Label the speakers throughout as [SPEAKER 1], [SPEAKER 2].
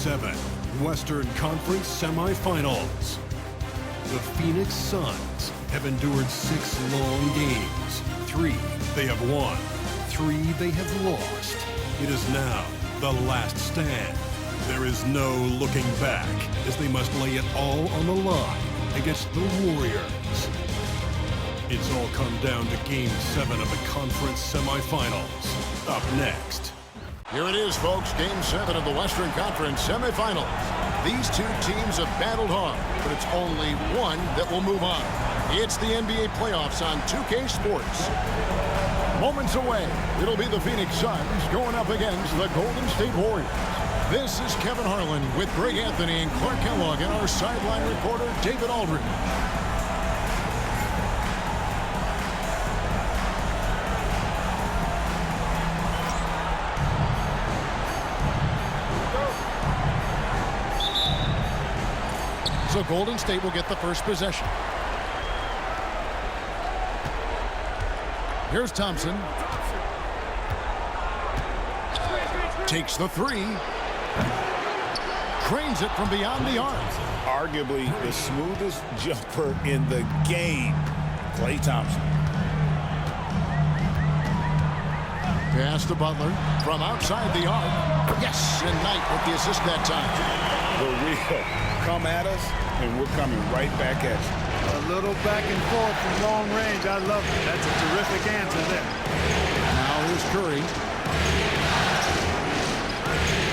[SPEAKER 1] 7 Western Conference Semifinals. The Phoenix Suns have endured 6 long games. 3 they have won, 3 they have lost. It is now the last stand. There is no looking back as they must lay it all on the line against the Warriors. It's all come down to Game 7 of the conference semifinals. Up next.
[SPEAKER 2] Here it is, folks. Game 7 of the Western Conference semifinals. These two teams have battled hard, but it's only one that will move on. It's the NBA playoffs on 2K Sports. Moments away, it'll be the Phoenix Suns going up against the Golden State Warriors. This is Kevin Harlan with Greg Anthony and Clark Kellogg and our sideline reporter, David Aldridge. So Golden State will get the first possession. Here's Thompson. Takes the 3. Cranes it from beyond the arc.
[SPEAKER 3] Arguably the smoothest jumper in the game, Klay Thompson.
[SPEAKER 2] Pass to Butler from outside the arc. Yes, and Knight with the assist that time.
[SPEAKER 3] The real come at us, and we're coming right back at you.
[SPEAKER 4] A little back and forth from long range. I love it. That's a terrific answer there.
[SPEAKER 2] Now here's Curry.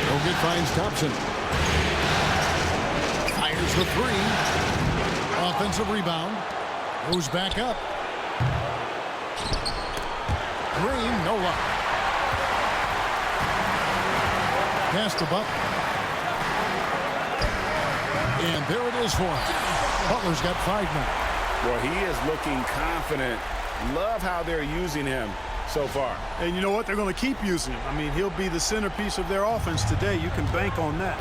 [SPEAKER 2] Bogut finds Thompson. Fires the 3. Offensive rebound. Goes back up. Green, no luck. Pass to Butler. And there it is for him. Butler's got 5 now.
[SPEAKER 3] Well, he is looking confident. Love how they're using him so far.
[SPEAKER 4] And you know what? They're going to keep using him. I mean, he'll be the centerpiece of their offense today. You can bank on that.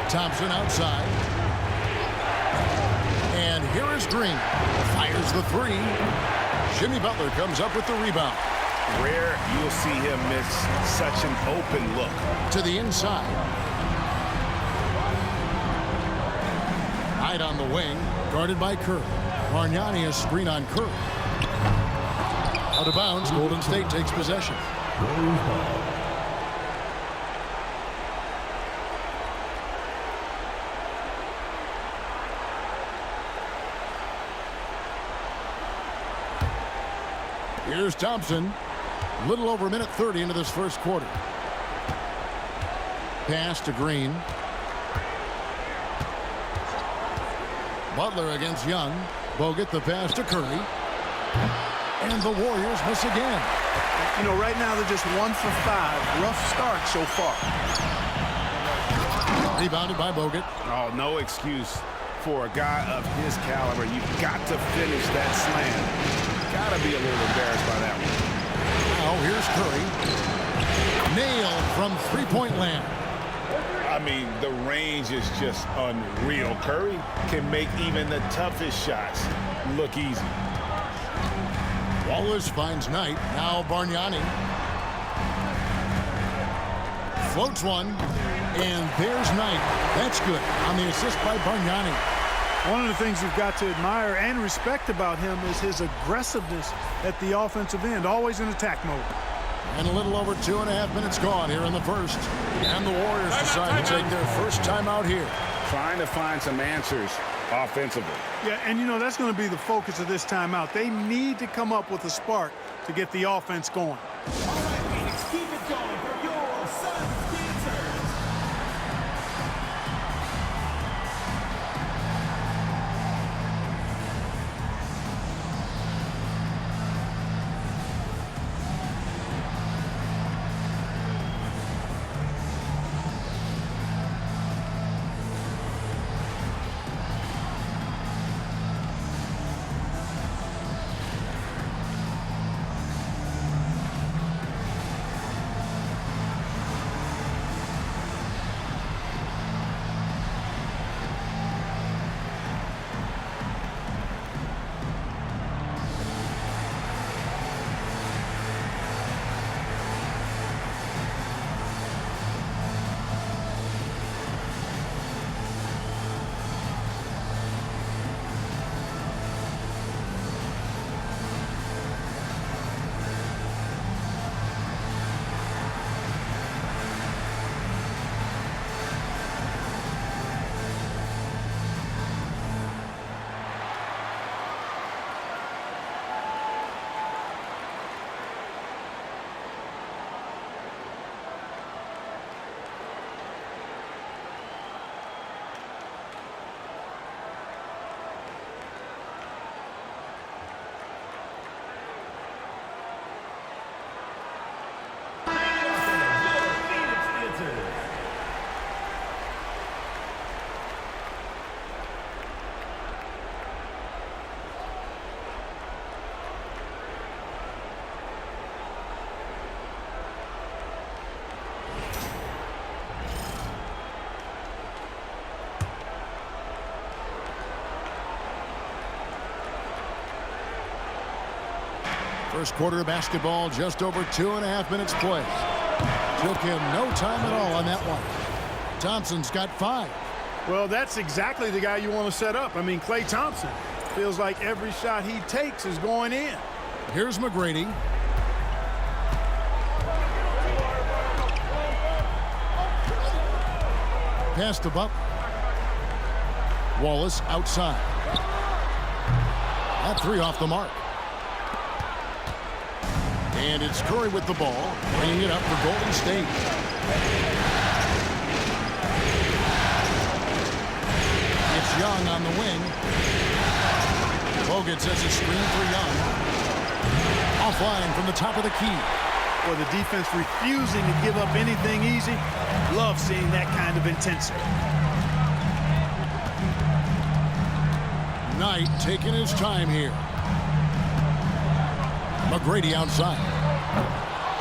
[SPEAKER 2] Thompson outside. And here is Green. Fires the 3. Jimmy Butler comes up with the rebound.
[SPEAKER 3] Rare you'll see him miss such an open look.
[SPEAKER 2] To the inside. Knight on the wing, guarded by Curry. Bargnani is screen on Curry. Out of bounds, Golden State takes possession. Here's Thompson. A little over a minute 30 into this first quarter. Pass to Green. Butler against Young. Bogut the pass to Curry. And the Warriors miss again.
[SPEAKER 4] You know, right now they're just 1 for 5. Rough start so far.
[SPEAKER 2] Rebounded by Bogut.
[SPEAKER 3] Oh, no excuse for a guy of his caliber. You've got to finish that slam. Got to be a little embarrassed by that one.
[SPEAKER 2] Now here's Curry. Nailed from three-point land.
[SPEAKER 3] I mean, the range is just unreal. Curry can make even the toughest shots look easy.
[SPEAKER 2] Wallace finds Knight. Now Bargnani. Floats one. And there's Knight. That's good on the assist by Bargnani.
[SPEAKER 4] One of the things you've got to admire and respect about him is his aggressiveness at the offensive end, always in attack mode.
[SPEAKER 2] And a little over 2.5 minutes gone here in the first. And the Warriors decide to take their first time out here.
[SPEAKER 3] Trying to find some answers offensively.
[SPEAKER 4] Yeah, and you know, that's going to be the focus of this timeout. They need to come up with a spark to get the offense going.
[SPEAKER 5] All right, Phoenix, keep it going for your Suns Dancers.
[SPEAKER 2] First quarter of basketball, just over 2.5 minutes played. Took him no time at all on that one. Thompson's got 5.
[SPEAKER 4] Well, that's exactly the guy you want to set up. I mean, Klay Thompson feels like every shot he takes is going in.
[SPEAKER 2] Here's McGrady. Pass to Butler. Wallace outside. That 3 off the mark. And it's Curry with the ball, bringing it up for Golden State. It's Young on the wing. Bogut sets a screen for Young. Offline from the top of the key.
[SPEAKER 4] Or the defense refusing to give up anything easy. Love seeing that kind of intensity.
[SPEAKER 2] Knight taking his time here. McGrady outside.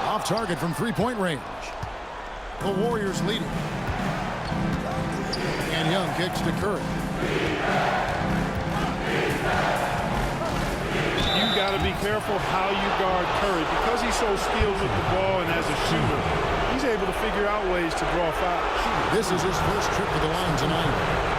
[SPEAKER 2] Off target from 3-point range. The Warriors leading. And Young kicks to Curry.
[SPEAKER 4] You got to be careful how you guard Curry. Because he's so skilled with the ball and as a shooter, he's able to figure out ways to draw fouls.
[SPEAKER 2] This is his first trip to the line tonight.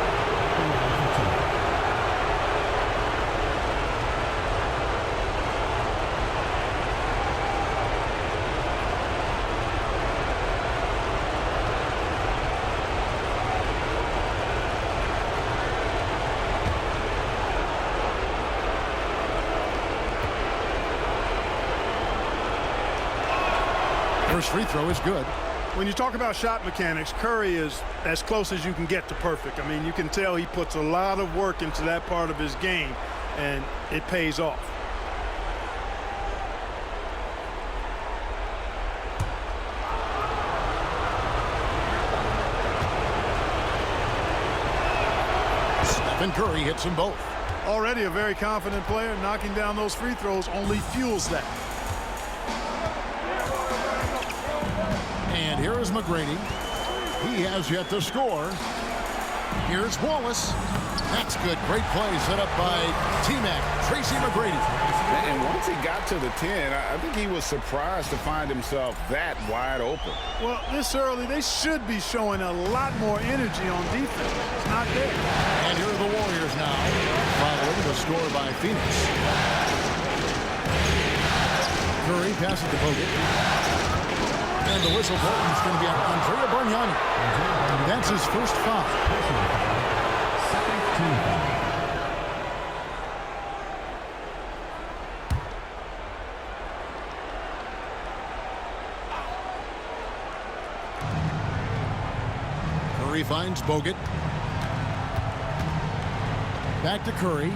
[SPEAKER 2] First free throw is good.
[SPEAKER 4] When you talk about shot mechanics, Curry is as close as you can get to perfect. I mean, you can tell he puts a lot of work into that part of his game, and it pays off.
[SPEAKER 2] Stephen Curry hits them both.
[SPEAKER 4] Already a very confident player. Knocking down those free throws only fuels that.
[SPEAKER 2] And here is McGrady. He has yet to score. Here's Wallace. That's good. Great play set up by T-Mac, Tracy McGrady.
[SPEAKER 3] And once he got to the 10, I think he was surprised to find himself that wide open.
[SPEAKER 4] Well, this early, they should be showing a lot more energy on defense. It's not there.
[SPEAKER 2] And here are the Warriors now, following the score by Phoenix. Curry passes to Bogut. And the whistle blows is going to be on Andrea Bargnani. That's his first foul. Curry finds Bogut. Back to Curry.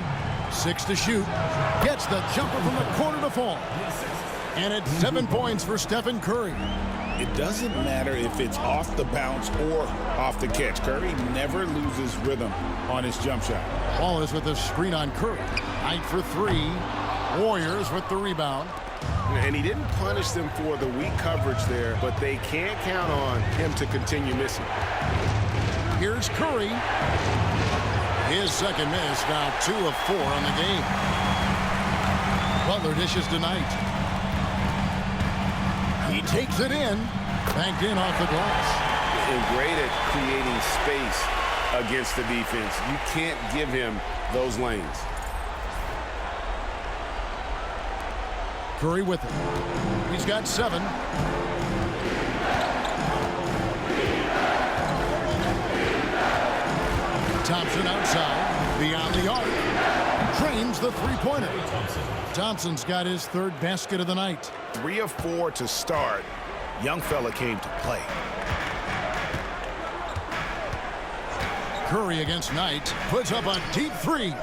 [SPEAKER 2] 6 to shoot. Gets the jumper from the corner to fall. And it's 7 points for Stephen Curry.
[SPEAKER 3] It doesn't matter if it's off the bounce or off the catch. Curry never loses rhythm on his jump shot.
[SPEAKER 2] Wallace with a screen on Curry. Knight for 3. Warriors with the rebound.
[SPEAKER 3] And he didn't punish them for the weak coverage there, but they can't count on him to continue missing.
[SPEAKER 2] Here's Curry. His second miss, now 2 of 4 on the game. Butler dishes to Knight. He takes it in. Banked in off the glass.
[SPEAKER 3] And great at creating space against the defense. You can't give him those lanes.
[SPEAKER 2] Curry with it. He's got 7. Thompson outside. Beyond the arc. Drains the three-pointer. Thompson's got his 3rd basket of the night.
[SPEAKER 3] 3 of 4 to start. Young fella came to play.
[SPEAKER 2] Curry against Knight. Puts up a deep 3.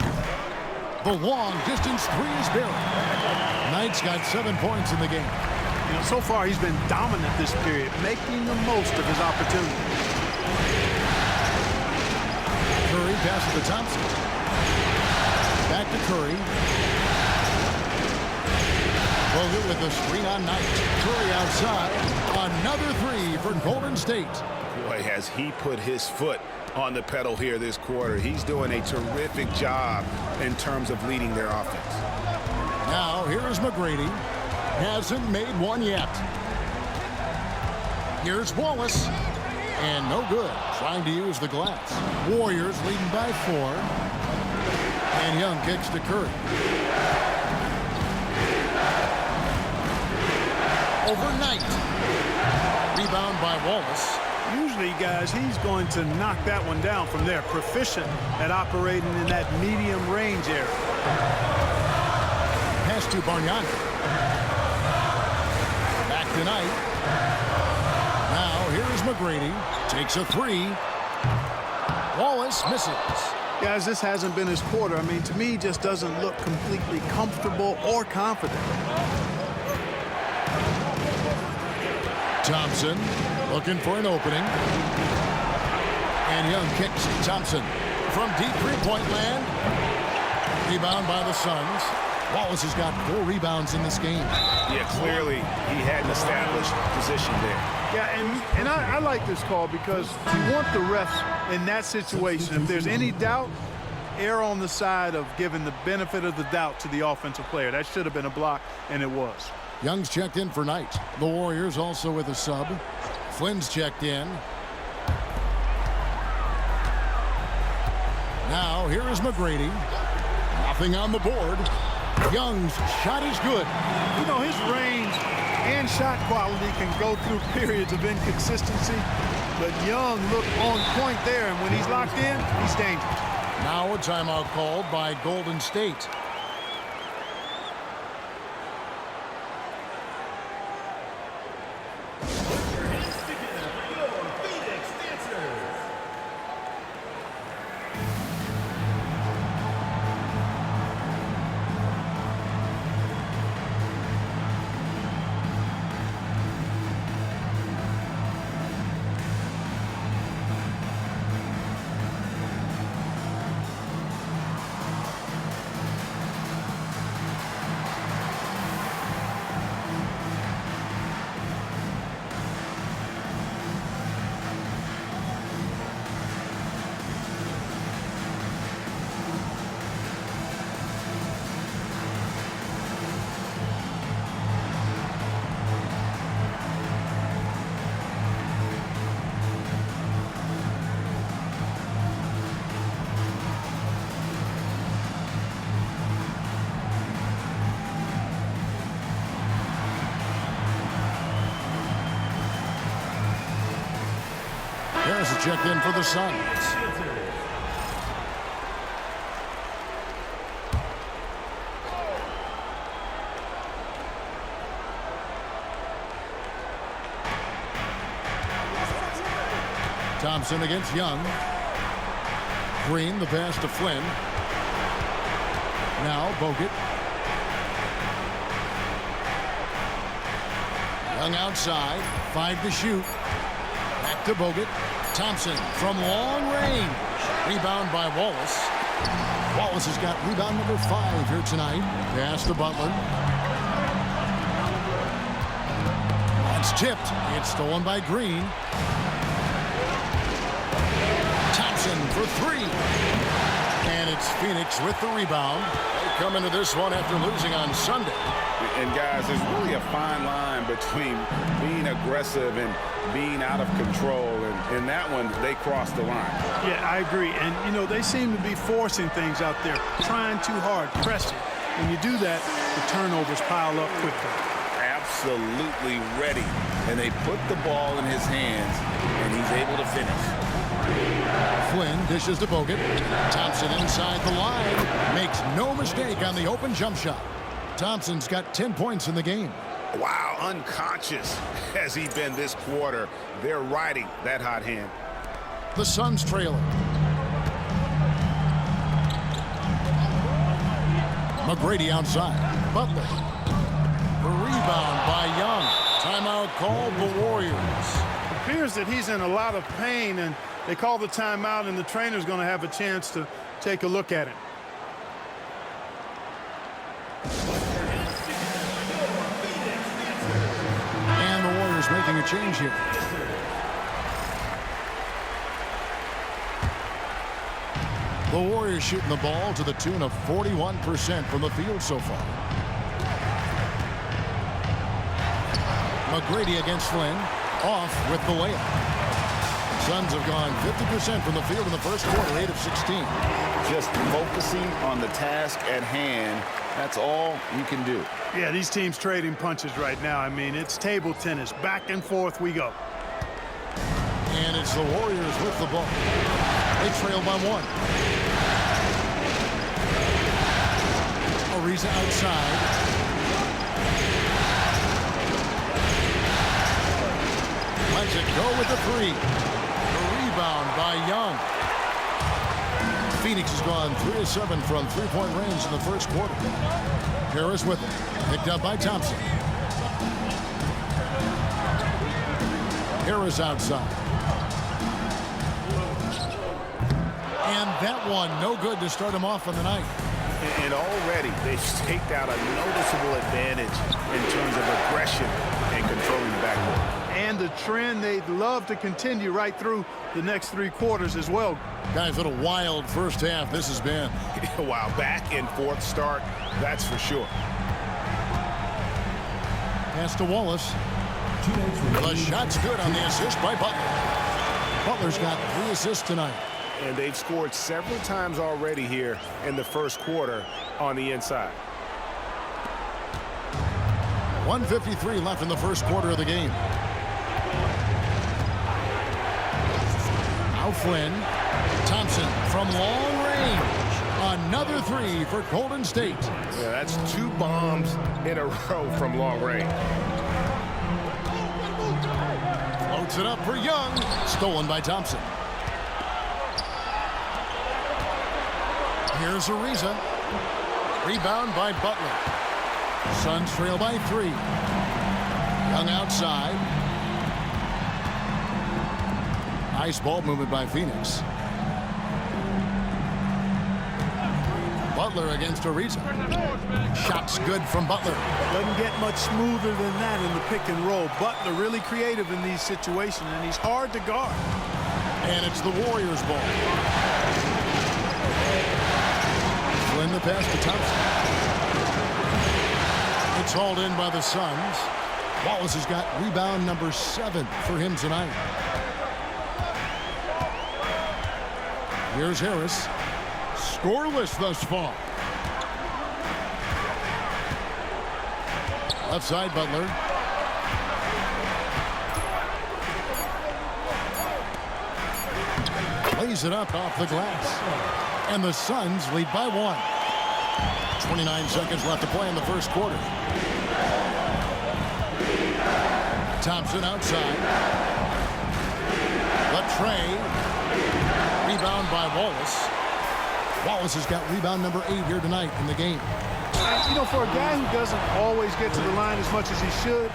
[SPEAKER 2] The long-distance 3 is buried. Knight's got 7 points in the game.
[SPEAKER 4] You know, so far he's been dominant this period, making the most of his opportunity.
[SPEAKER 2] Curry passes to Thompson. Back to Curry. Bogut with the screen on Knight. Curry outside. Another 3 for Golden State.
[SPEAKER 3] Boy, has he put his foot on the pedal here this quarter. He's doing a terrific job in terms of leading their offense.
[SPEAKER 2] Now, here is McGrady. Hasn't made one yet. Here's Wallace. And no good. Trying to use the glass. Warriors leading by 4. And Young kicks to Curry. Overnight. Rebound by Wallace.
[SPEAKER 4] Usually, guys, he's going to knock that one down from there. Proficient at operating in that medium range area.
[SPEAKER 2] Pass to Bargnani. Back to Knight. Now here's McGrady. Takes a 3. Wallace misses.
[SPEAKER 4] Guys, this hasn't been his quarter. I mean, to me, he just doesn't look completely comfortable or confident.
[SPEAKER 2] Thompson looking for an opening. And Young kicks Thompson from deep three-point land. Rebound by the Suns. Wallace has got 4 rebounds in this game.
[SPEAKER 3] Yeah, clearly he had an established position there.
[SPEAKER 4] Yeah, and I like this call because you want the refs in that situation. If there's any doubt, err on the side of giving the benefit of the doubt to the offensive player. That should have been a block, and it was.
[SPEAKER 2] Young's checked in for Knight. The Warriors also with a sub. Flynn's checked in. Now here is McGrady. Nothing on the board. Young's shot is good.
[SPEAKER 4] You know, his range and shot quality can go through periods of inconsistency, but Young looked on point there, and when he's locked in, he's dangerous.
[SPEAKER 2] Now a timeout called by Golden State. There's a check in for the Suns. Thompson against Young. Green, the pass to Flynn. Now Bogut. Young outside. 5 to shoot. Back to Bogut. Thompson from long range. Rebound by Wallace. Wallace has got rebound number 5 here tonight. Pass to Butler. It's tipped. It's stolen by Green. Thompson for 3. And it's Phoenix with the rebound. They come into this one after losing on Sunday.
[SPEAKER 3] And guys, there's really a fine line between being aggressive and being out of control. And in that one, they crossed the line.
[SPEAKER 4] Yeah, I agree. And, you know, they seem to be forcing things out there, trying too hard, pressing. When you do that, the turnovers pile up quickly.
[SPEAKER 3] Absolutely ready. And they put the ball in his hands, and he's able to finish.
[SPEAKER 2] Flynn dishes to Bogut. Thompson inside the line. Makes no mistake on the open jump shot. Thompson's got 10 points in the game.
[SPEAKER 3] Wow, unconscious has he been this quarter. They're riding that hot hand.
[SPEAKER 2] The Suns trailing. McGrady outside. Butler. The rebound by Young. Timeout called the Warriors.
[SPEAKER 4] It appears that he's in a lot of pain, and they call the timeout, and the trainer's going to have a chance to take a look at him.
[SPEAKER 2] And the Warriors making a change here. The Warriors shooting the ball to the tune of 41% from the field so far. McGrady against Flynn. Off with the layup. Suns have gone 50% from the field in the first quarter, 8 of 16.
[SPEAKER 3] Just focusing on the task at hand, that's all you can do.
[SPEAKER 4] Yeah, these teams trading punches right now. I mean, it's table tennis. Back and forth we go.
[SPEAKER 2] And it's the Warriors with the ball. They trail by 1. Ariza outside. Lets it go with the 3. The rebound by Young. Phoenix has gone 3 of 7 from three-point range in the first quarter. Harris with it. Picked up by Thompson. Harris outside. And that one no good to start him off on the night.
[SPEAKER 3] And already they've staked out a noticeable advantage in terms of aggression and controlling the backcourt.
[SPEAKER 4] And a trend they'd love to continue right through the next 3 quarters as well.
[SPEAKER 2] Guys, what a wild first half this has been.
[SPEAKER 3] Wow, back and forth start, that's for sure.
[SPEAKER 2] Pass to Wallace. The shot's good on the assist by Butler. Butler's got 3 assists tonight.
[SPEAKER 3] And they've scored several times already here in the first quarter on the inside.
[SPEAKER 2] 1:53 left in the first quarter of the game. Now Flynn. Thompson from long range. Another 3 for Golden State.
[SPEAKER 3] Yeah, that's 2 bombs in a row from long range.
[SPEAKER 2] Floats it up for Young. Stolen by Thompson. Here's Ariza. Rebound by Butler. Suns trail by 3. Young outside. Nice ball movement by Phoenix. Butler against Ariza. Shots good from Butler.
[SPEAKER 4] Doesn't get much smoother than that in the pick and roll. Butler really creative in these situations, and he's hard to guard.
[SPEAKER 2] And it's the Warriors' ball. Flynn the pass to Thompson. It's hauled in by the Suns. Wallace has got rebound number 7 for him tonight. Here's Harris. Scoreless thus far. Left side, Butler. Lays it up off the glass. And the Suns lead by 1. 29 seconds left to play in the first quarter. Thompson outside. Latrey. Rebound by Wallace. Wallace has got rebound number 8 here tonight in the game.
[SPEAKER 4] You know, for a guy who doesn't always get to the line as much as he should,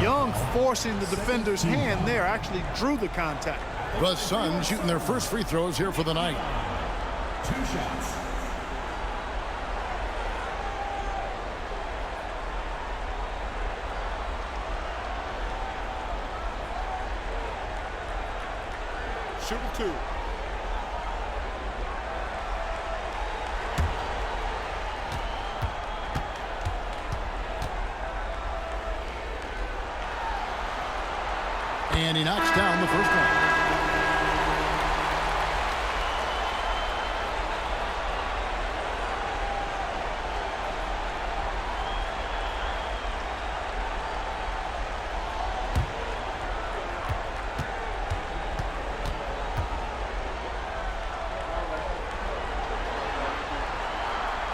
[SPEAKER 4] Young forcing the defender's hand there actually drew the contact.
[SPEAKER 2] The Suns shooting their first free throws here for the night.
[SPEAKER 5] 2 shots.
[SPEAKER 3] Shooting 2.
[SPEAKER 2] And he knocks down the first one.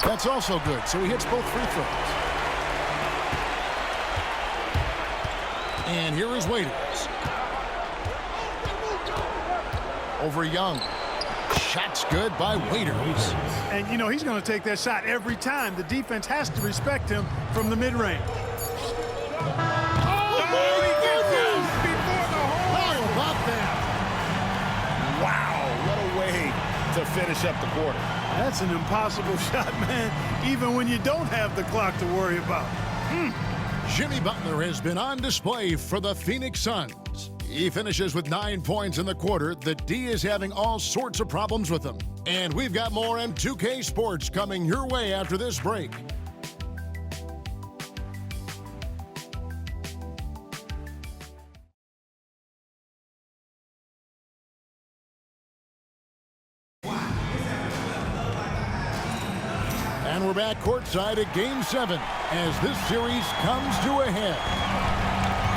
[SPEAKER 2] That's also good, so he hits both free throws. And here is Waiters. Over Young. Shot's good by Waiters.
[SPEAKER 4] And, you know, he's going to take that shot every time. The defense has to respect him from the mid-range.
[SPEAKER 3] Wow, what a way to finish up the quarter.
[SPEAKER 4] That's an impossible shot, man, even when you don't have the clock to worry about.
[SPEAKER 2] Jimmy Butler has been on display for the Phoenix Suns. He finishes with 9 points in the quarter. The D is having all sorts of problems with him. And we've got more M2K Sports coming your way after this break. And we're back courtside at Game 7 as this series comes to a head.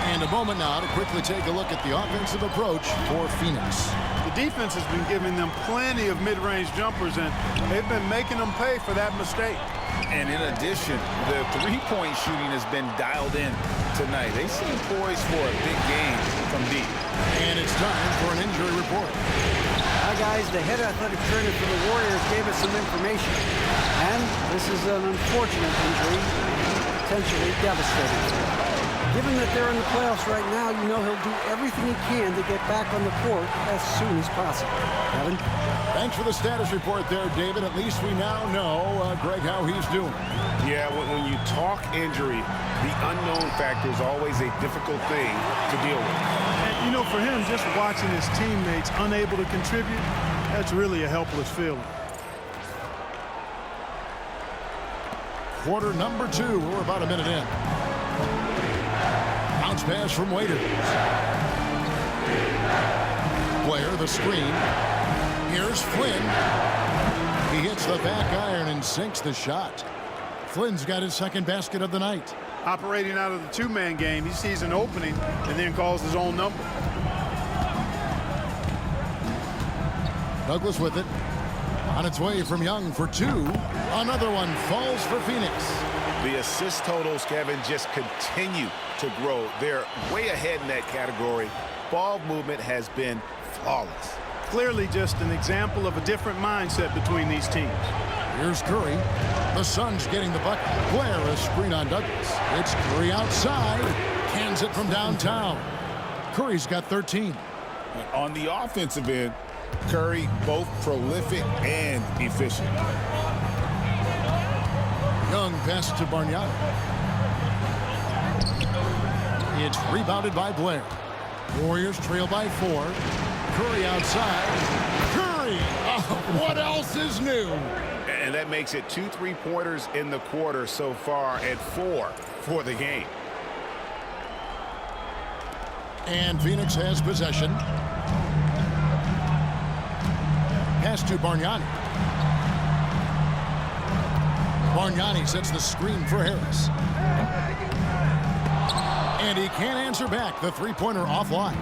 [SPEAKER 2] And a moment now to quickly take a look at the offensive approach for Phoenix.
[SPEAKER 4] The defense has been giving them plenty of mid-range jumpers, and they've been making them pay for that mistake.
[SPEAKER 3] And in addition, the three-point shooting has been dialed in tonight. They seem poised for a big game from deep.
[SPEAKER 2] And it's time for an injury report.
[SPEAKER 6] Hi, guys. The head athletic trainer for the Warriors gave us some information. And this is an unfortunate injury, potentially devastating. Given that they're in the playoffs right now, you know he'll do everything he can to get back on the court as soon as possible. Kevin?
[SPEAKER 2] Thanks for the status report there, David. At least we now know, Greg, how he's doing.
[SPEAKER 3] Yeah, when you talk injury, the unknown factor is always a difficult thing to deal with.
[SPEAKER 4] And, you know, for him, just watching his teammates unable to contribute, that's really a helpless feeling.
[SPEAKER 2] Quarter number 2. We're about a minute in. Bounce pass from Waiters. Blair, the screen. Here's Flynn. He hits the back iron and sinks the shot. Flynn's got his second basket of the night.
[SPEAKER 4] Operating out of the two-man game, he sees an opening and then calls his own number.
[SPEAKER 2] Douglas with it. On its way from Young for 2. Another one falls for Phoenix.
[SPEAKER 3] The assist totals, Kevin, just continue to grow. They're way ahead in that category. Ball movement has been flawless.
[SPEAKER 4] Clearly just an example of a different mindset between these teams.
[SPEAKER 2] Here's Curry. The Suns getting the bucket. Blair, a screen on Douglas. It's Curry outside. Cans it from downtown. Curry's got 13.
[SPEAKER 3] On the offensive end, Curry both prolific and efficient.
[SPEAKER 2] Young pass to Bargnani. It's rebounded by Blair. Warriors trail by 4. Curry outside. Curry! Oh, what else is new?
[SPEAKER 3] And that makes it 2 3-pointers in the quarter so far and 4 for the game.
[SPEAKER 2] And Phoenix has possession. Pass to Bargnani. Bargnani sets the screen for Harris. And he can't answer back. The three-pointer offline.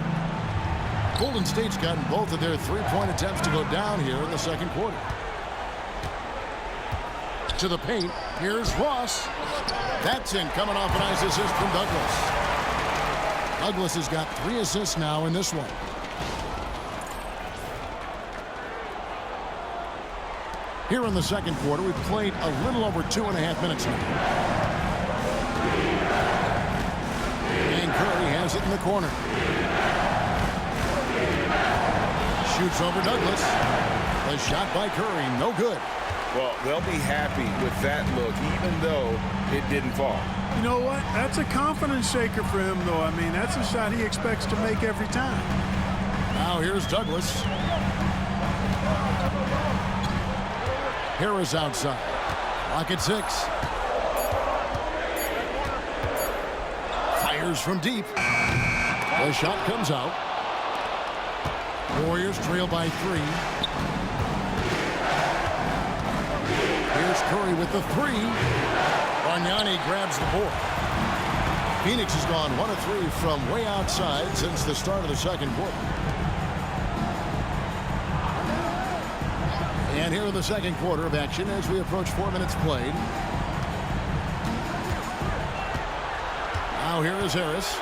[SPEAKER 2] Golden State's gotten both of their three-point attempts to go down here in the second quarter. To the paint. Here's Ross. That's in, coming off a nice assist from Douglas. Douglas has got 3 assists now in this one. Here in the second quarter, we've played a little over 2.5 minutes now. And Curry has it in the corner. Shoots over Douglas. The shot by Curry, no good.
[SPEAKER 3] Well, they'll be happy with that look, even though it didn't fall.
[SPEAKER 4] You know what? That's a confidence shaker for him, though. I mean, that's a shot he expects to make every time.
[SPEAKER 2] Now here's Douglas. Harris outside. Clock at 6. Fires from deep. The shot comes out. Warriors trail by 3. Here's Curry with the 3. Bargnani grabs the board. Phoenix has gone 1 of 3 from way outside since the start of the second quarter. And here in the second quarter of action as we approach 4 minutes played. Now here is Harris.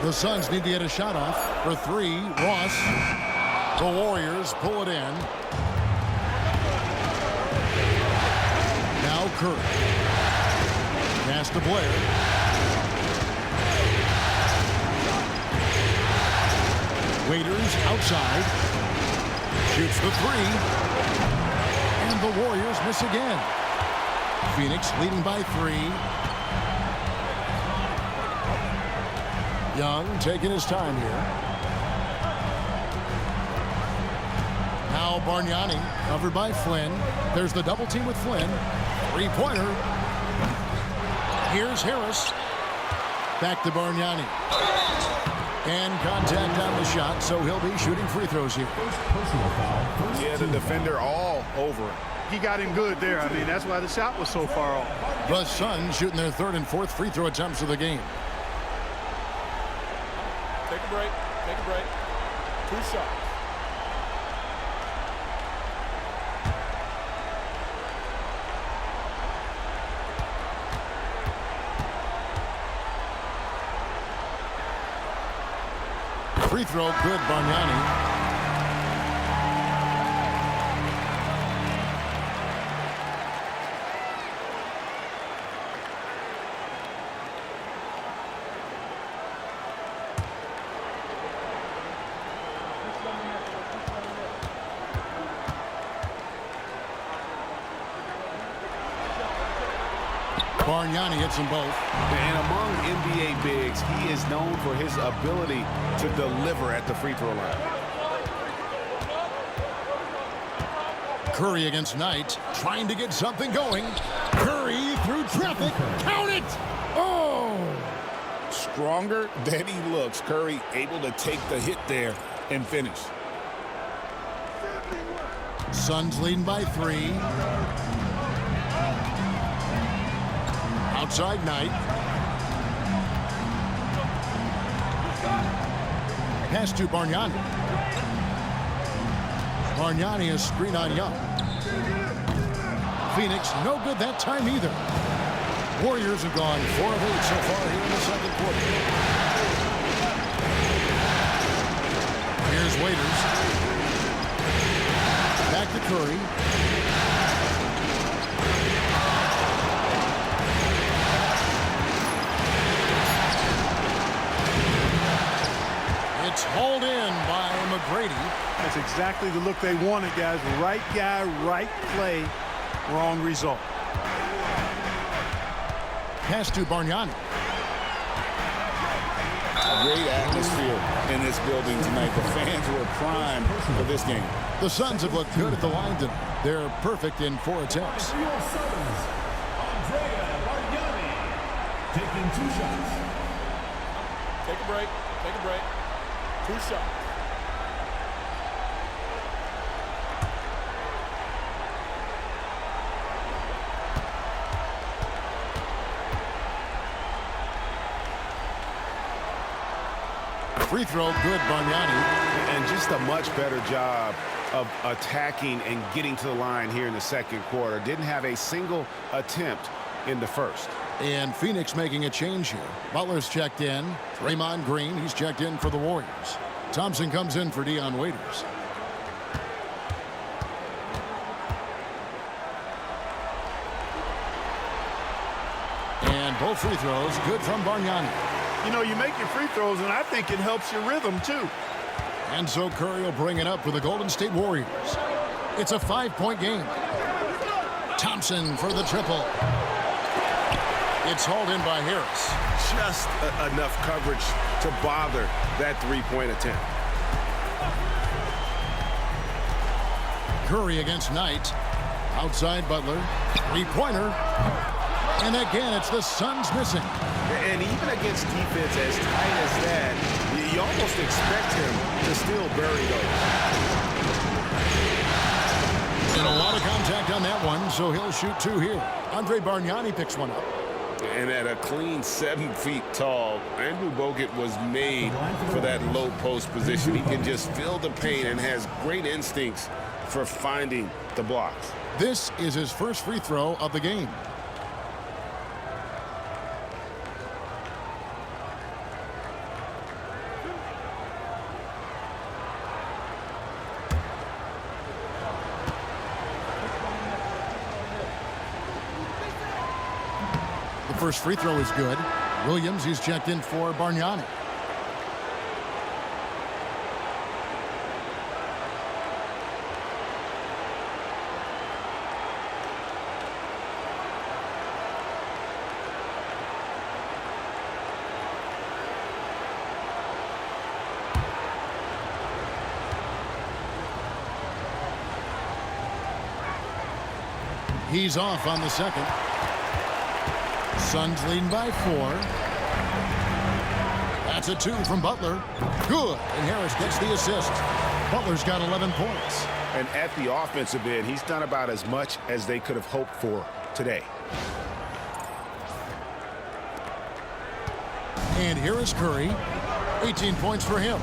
[SPEAKER 2] The Suns need to get a shot off for 3. Ross. The Warriors pull it in. Now Curry. Pass to Blair. Waiters outside. Shoots the 3. And the Warriors miss again. Phoenix leading by 3. Young taking his time here. Now Bargnani covered by Flynn. There's the double team with Flynn. 3-pointer. Here's Harris. Back to Bargnani. And contact on the shot, so he'll be shooting free throws here.
[SPEAKER 3] Yeah, the defender all over him.
[SPEAKER 4] He got him good there. I mean, that's why the shot was so far off.
[SPEAKER 2] The Suns shooting their third and fourth free throw attempts of the game.
[SPEAKER 5] Take a break. Take a break. 2 shots.
[SPEAKER 2] Free throw, good, Bargnani. Bargnani hits them both.
[SPEAKER 3] And among NBA bigs, he is known for his ability to deliver at the free throw line.
[SPEAKER 2] Curry against Knight, trying to get something going. Curry through traffic. Count it! Oh!
[SPEAKER 3] Stronger than he looks. Curry able to take the hit there and finish.
[SPEAKER 2] Suns leading by 3. Outside Knight. Pass to Bargnani. Bargnani is screen on Young. Phoenix no good that time either. Warriors have gone 4 of 8 so far here in the second quarter. Here's Waiters. Back to Curry. It's hauled in by McGrady.
[SPEAKER 4] That's exactly the look they wanted, guys. Right guy, right play, wrong result.
[SPEAKER 2] Pass to Bargnani.
[SPEAKER 3] Great atmosphere in this building tonight. The fans were primed for this game.
[SPEAKER 2] The Suns have looked good at the line tonight. They're perfect in 4 attempts.
[SPEAKER 5] For your Suns, Andrea Bargnani. Taking 2 shots. Take a break. Take a break. 2 shots.
[SPEAKER 2] Free throw, good, Bargnani.
[SPEAKER 3] And just a much better job of attacking and getting to the line here in the second quarter. Didn't have a single attempt in the first.
[SPEAKER 2] And Phoenix making a change here. Butler's checked in. Draymond Green, he's checked in for the Warriors. Thompson comes in for Dion Waiters. And both free throws, good from Bargnani.
[SPEAKER 4] You know, you make your free throws, and I think it helps your rhythm, too.
[SPEAKER 2] And so Curry will bring it up for the Golden State Warriors. It's a 5-point game. Thompson for the triple. It's hauled in by Harris.
[SPEAKER 3] Just enough coverage to bother that three-point attempt.
[SPEAKER 2] Curry against Knight. Outside Butler. Three-pointer. And again, it's the Suns missing.
[SPEAKER 3] And even against defense as tight as that, you almost expect him to still bury those.
[SPEAKER 2] And a lot of contact on that one, so he'll shoot 2 here. Andre Bargnani picks one up.
[SPEAKER 3] And at a clean 7 feet tall, Andrew Bogut was made for that low post position. He can just feel the pain and has great instincts for finding the blocks.
[SPEAKER 2] This is his first free throw of the game. The first free throw is good. Williams, he's checked in for Bargnani. He's off on the second. Suns leading by 4. That's a 2 from Butler. Good. And Harris gets the assist. Butler's got 11 points.
[SPEAKER 3] And at the offensive end, he's done about as much as they could have hoped for today.
[SPEAKER 2] And here is Curry. 18 points for him.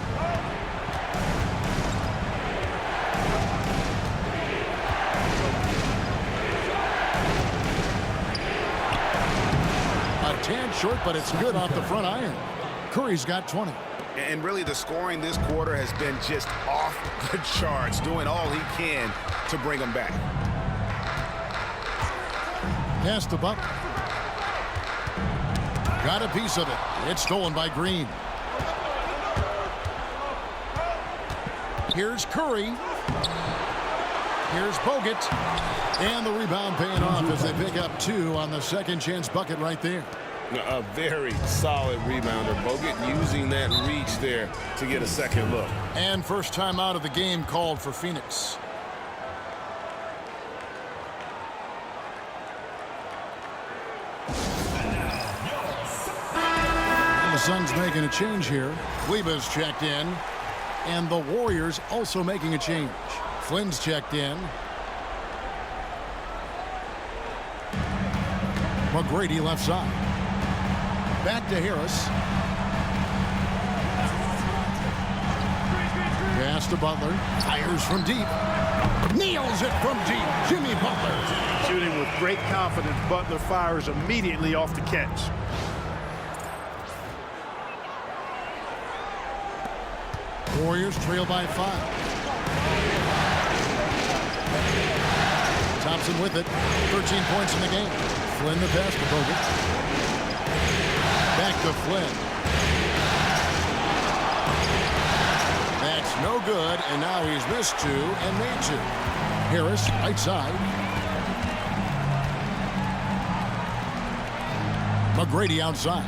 [SPEAKER 2] A tad short, but it's good off the front iron. Curry's got 20.
[SPEAKER 3] And really, the scoring this quarter has been just off the charts, doing all he can to bring them back.
[SPEAKER 2] Pass to Butler. Got a piece of it. It's stolen by Green. Here's Curry. Here's Bogut. And the rebound paying off as they pick up 2 on the second chance bucket right there.
[SPEAKER 3] A very solid rebounder. Bogut using that reach there to get a second look.
[SPEAKER 2] And first time out of the game called for Phoenix. And the Suns making a change here. Kleber's checked in. And the Warriors also making a change. Flynn's checked in. McGrady left side. Back to Harris. Pass to Butler. Fires from deep. Nails it from deep. Jimmy Butler.
[SPEAKER 4] Shooting with great confidence, Butler fires immediately off the catch.
[SPEAKER 2] Warriors trail by 5. Thompson with it. 13 points in the game. Flynn the pass to Bogut. Back to Flynn. That's no good, and now he's missed 2 and made 2. Harris, right side. McGrady outside.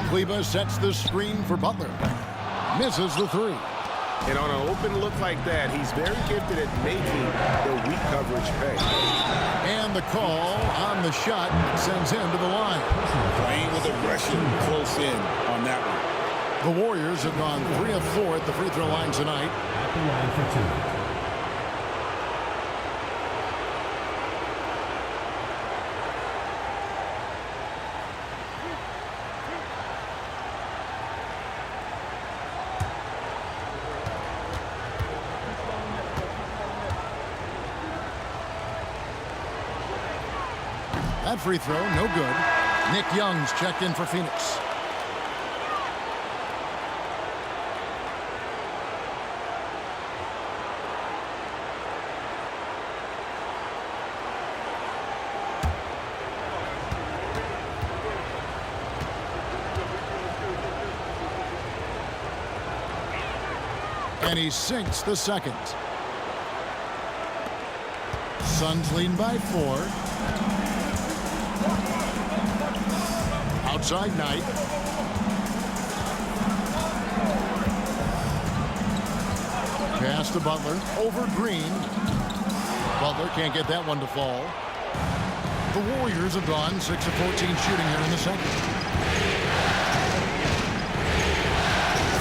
[SPEAKER 2] Kleber sets the screen for Butler. Misses the 3.
[SPEAKER 3] And on an open look like that, he's very gifted at making the weak coverage pay.
[SPEAKER 2] And the call on the shot sends him to the line.
[SPEAKER 3] Playing with aggression close in on that one.
[SPEAKER 2] The Warriors have gone 3 of 4 at the free throw line tonight.
[SPEAKER 5] At the line for 2.
[SPEAKER 2] That free throw, no good. Nick Young's checked in for Phoenix. And he sinks the second. Suns lead by 4. Outside Knight. Pass to Butler. Over Green. Butler can't get that one to fall. The Warriors have gone 6 of 14 shooting here in the second.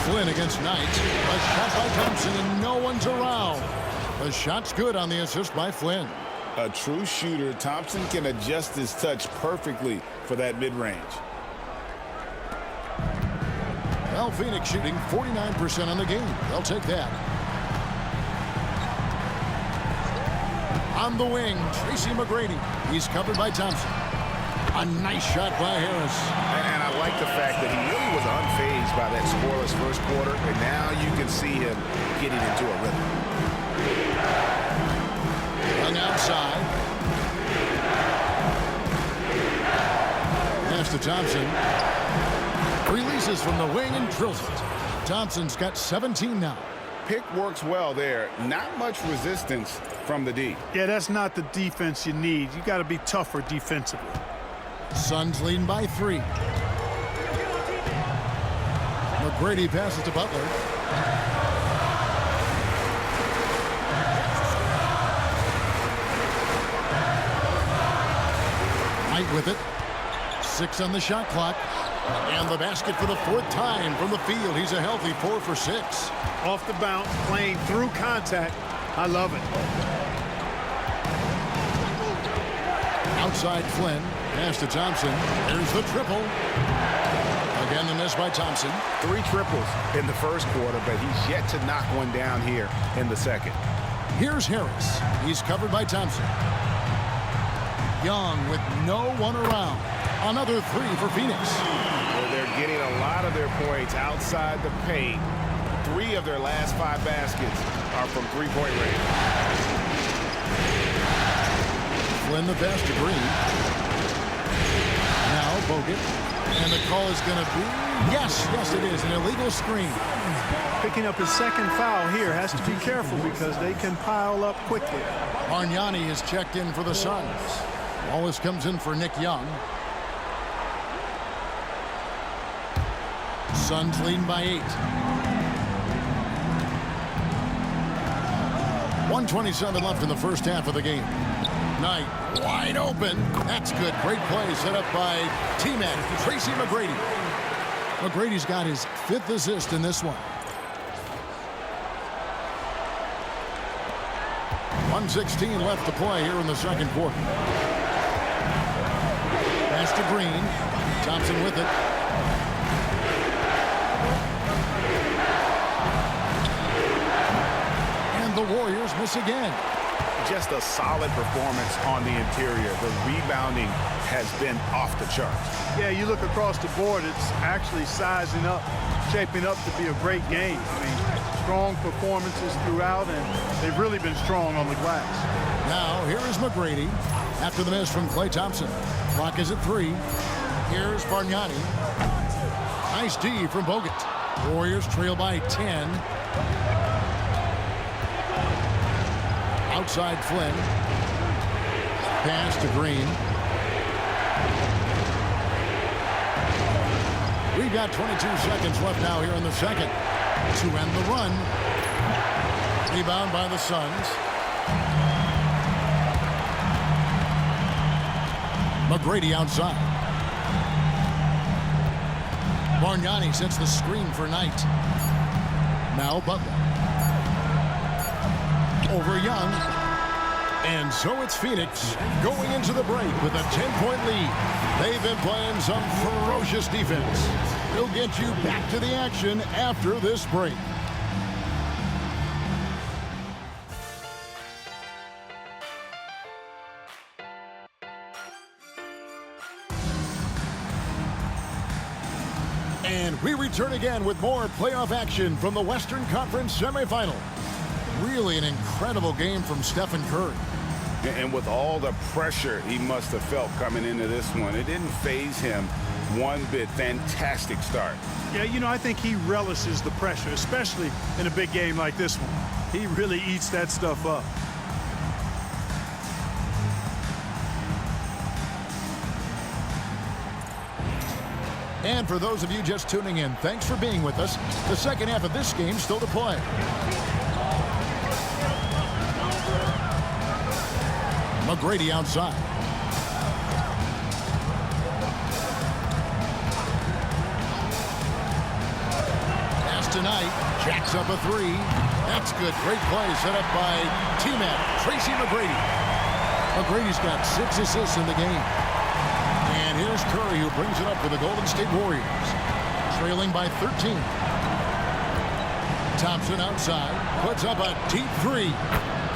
[SPEAKER 2] Flynn against Knight. A shot by Thompson and no one's around. The shot's good on the assist by Flynn.
[SPEAKER 3] A true shooter, Thompson can adjust his touch perfectly for that mid-range.
[SPEAKER 2] Well, Phoenix shooting 49% on the game. They'll take that. On the wing, Tracy McGrady. He's covered by Thompson. A nice shot by Harris.
[SPEAKER 3] And I like the fact that he really was unfazed by that scoreless first quarter, and now you can see him getting into a rhythm.
[SPEAKER 2] Young outside. Pass to Thompson. Releases from the wing and drills it. Thompson's got 17 now.
[SPEAKER 3] Pick works well there. Not much resistance from the D.
[SPEAKER 4] Yeah, that's not the defense you need. You got to be tougher defensively.
[SPEAKER 2] Suns leading by 3. McGrady passes to Butler. Knight with it. 6 on the shot clock. And the basket for the 4th time from the field. He's a healthy 4 for 6.
[SPEAKER 4] Off the bounce, playing through contact. I love it.
[SPEAKER 2] Outside Flynn. Pass to Thompson. There's the triple. Again, the miss by Thompson.
[SPEAKER 7] 3 triples in the first quarter, but he's yet to knock one down here in the second.
[SPEAKER 2] Here's Harris. He's covered by Thompson. Young with no one around. Another 3 for Phoenix.
[SPEAKER 7] Well, they're getting a lot of their points outside the paint. 3 of their last 5 baskets are from three-point range.
[SPEAKER 2] Flynn the pass to Green. Now Bogut. And the call is going to be, yes, it is, an illegal screen.
[SPEAKER 4] Picking up his 2nd foul here. Has to be careful because they can pile up quickly.
[SPEAKER 2] Bargnani is checked in for the Suns. Wallace comes in for Nick Young. Suns leading by 8. 1:27 left in the first half of the game. Knight wide open. That's good. Great play set up by T-Man, Tracy McGrady. McGrady's got his 5th assist in this one. 1:16 left to play here in the second quarter. Pass to Green. Thompson with it. And the Warriors miss again.
[SPEAKER 7] Just a solid performance on the interior. The rebounding has been off the charts.
[SPEAKER 4] Yeah, you look across the board, it's actually sizing up, shaping up to be a great game. I mean, strong performances throughout, and they've really been strong on the glass.
[SPEAKER 2] Now, here is McGrady after the miss from Klay Thompson. Clock is at 3. Here's Bargnani. Nice D from Bogut. Warriors trail by 10. Outside Flynn. Pass to Green. We've got 22 seconds left now here in the second to end the run. Rebound by the Suns. McGrady outside. Bargnani sets the screen for Knight. Now Butler. Over Young. And so it's Phoenix going into the break with a 10-point lead. They've been playing some ferocious defense. We'll get you back to the action after this break. And we return again with more playoff action from the Western Conference semifinal. Really an incredible game from Stephen Curry.
[SPEAKER 7] And with all the pressure he must have felt coming into this one, it didn't faze him one bit. Fantastic start.
[SPEAKER 4] Yeah, you know, I think he relishes the pressure, especially in a big game like this one. He really eats that stuff up.
[SPEAKER 2] And for those of you just tuning in, thanks for being with us. The second half of this game still to play. McGrady outside. Pass tonight. Jacks up a 3. That's good. Great play set up by T-Man, Tracy McGrady. McGrady's got 6 assists in the game. And here's Curry, who brings it up for the Golden State Warriors. Trailing by 13. Thompson outside. Puts up a deep 3.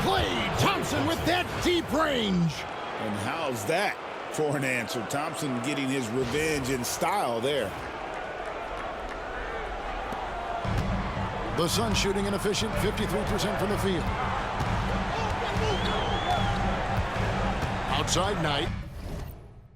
[SPEAKER 2] Klay Thompson with that deep range.
[SPEAKER 7] And how's that for an answer? Thompson getting his revenge in style there.
[SPEAKER 2] The Suns shooting an efficient 53% from the field. Outside Knight.